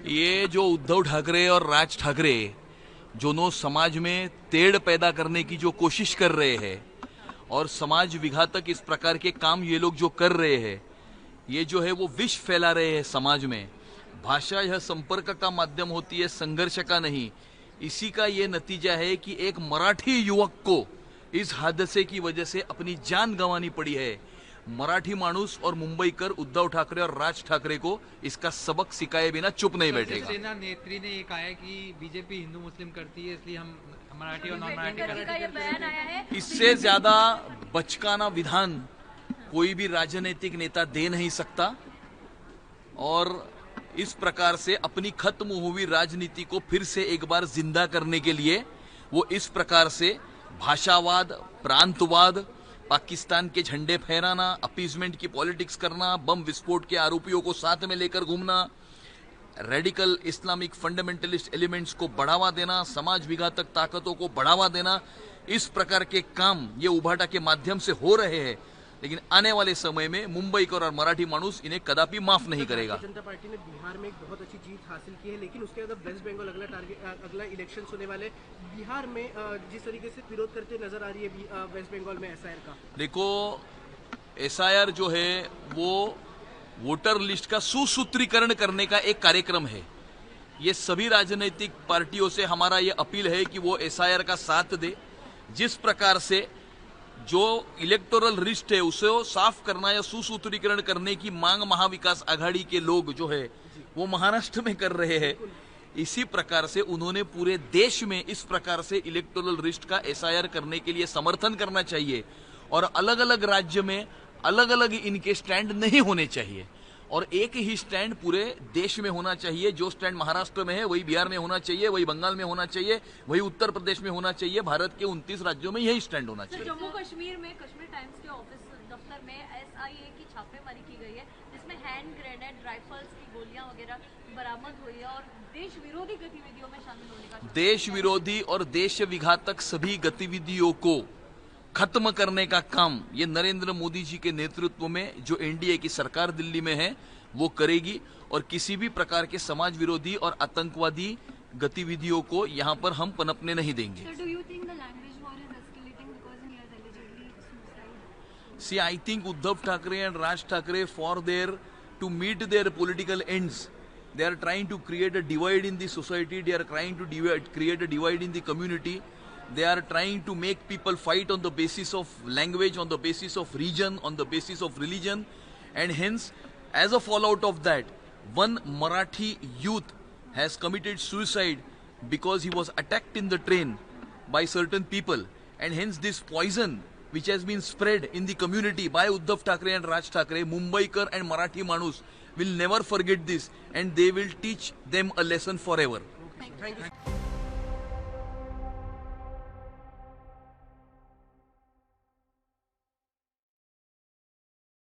ये जो उद्धव ठाकरे और राज ठाकरे दोनों समाज में तेड़ पैदा करने की जो कोशिश कर रहे हैं और समाज विघातक इस प्रकार के काम ये लोग जो कर रहे हैं, ये जो है वो विष फैला रहे हैं समाज में। भाषा यह संपर्क का माध्यम होती है, संघर्ष का नहीं। इसी का ये नतीजा है कि एक मराठी युवक को इस हादसे की वजह से अपनी जान गंवानी पड़ी है। मराठी मानुस और मुंबईकर उद्धव ठाकरे और राज ठाकरे को इसका सबक सिखाए बिना चुप नहीं बैठेगा। सेना नेत्री ने ये कहा है कि बीजेपी हिंदू मुस्लिम करती है, इसलिए हम मराठी और नॉन मराठी करते हैं। इससे ज्यादा बचकाना विधान कोई भी राजनीतिक नेता दे नहीं सकता और इस प्रकार से अपनी खत्म हुई राजनीति को फिर से एक बार जिंदा करने के लिए वो इस प्रकार से भाषावाद, प्रांतवाद, पाकिस्तान के झंडे फहराना, अपीजमेंट की पॉलिटिक्स करना, बम विस्फोट के आरोपियों को साथ में लेकर घूमना, रेडिकल इस्लामिक फंडामेंटलिस्ट एलिमेंट्स को बढ़ावा देना, समाज विघातक ताकतों को बढ़ावा देना, इस प्रकार के काम ये उभाटा के माध्यम से हो रहे हैं। लेकिन आने वाले समय में मुंबईकर और मराठी मानुस इन्हें कदापि माफ नहीं करेगा। भारतीय जनता पार्टी ने बिहार में एक बहुत अच्छी जीत हासिल की है, लेकिन उसके बाद वेस्ट बंगाल अगला इलेक्शन होने वाले, बिहार में जिस तरीके से विरोध करते नजर आ रही है वेस्ट बंगाल में एसआईआर का। देखो, एसआईआर जो है वो वोटर लिस्ट का सुसूत्रीकरण करने का एक कार्यक्रम है। ये सभी राजनीतिक पार्टियों से हमारा ये अपील है कि वो एसआईआर का साथ दे। जिस प्रकार से जो इलेक्टोरल लिस्ट है उसे साफ करना या सुसूत्रीकरण करने की मांग महाविकास आघाड़ी के लोग जो है वो महाराष्ट्र में कर रहे हैं, इसी प्रकार से उन्होंने पूरे देश में इस प्रकार से इलेक्टोरल लिस्ट का एसआईआर करने के लिए समर्थन करना चाहिए। और अलग अलग राज्य में अलग अलग इनके स्टैंड नहीं होने चाहिए और एक ही स्टैंड पूरे देश में होना चाहिए। जो स्टैंड महाराष्ट्र में है वही बिहार में होना चाहिए, वही बंगाल में होना चाहिए, वही उत्तर प्रदेश में होना चाहिए। भारत के 29 राज्यों में यही स्टैंड होना चाहिए। जम्मू कश्मीर में कश्मीर टाइम्स के ऑफिस दफ्तर में एसआईए की छापेमारी की गई है, जिसमें हैंड ग्रेनेड, राइफल्स की गोलियां वगैरह बरामद हुई है और देश विरोधी गतिविधियों में शामिल होने का, देश विरोधी और देश विघातक सभी गतिविधियों को खत्म करने का काम ये नरेंद्र मोदी जी के नेतृत्व में जो एनडीए की सरकार दिल्ली में है वो करेगी और किसी भी प्रकार के समाज विरोधी और आतंकवादी गतिविधियों को यहाँ पर हम पनपने नहीं देंगे। See, I think Uddhav Thackeray and Raj Thackeray, for to meet their political ends, they are trying to create a divide in the society. They are trying to create a divide in the community. They are trying to make people fight on the basis of language, on the basis of region, on the basis of religion. And hence, as a fallout of that, one Marathi youth has committed suicide because he was attacked in the train by certain people. And hence this poison which has been spread in the community by Uddhav Thackeray and Raj Thackeray, Mumbaikar and Marathi Manus will never forget this and they will teach them a lesson forever. Thank you.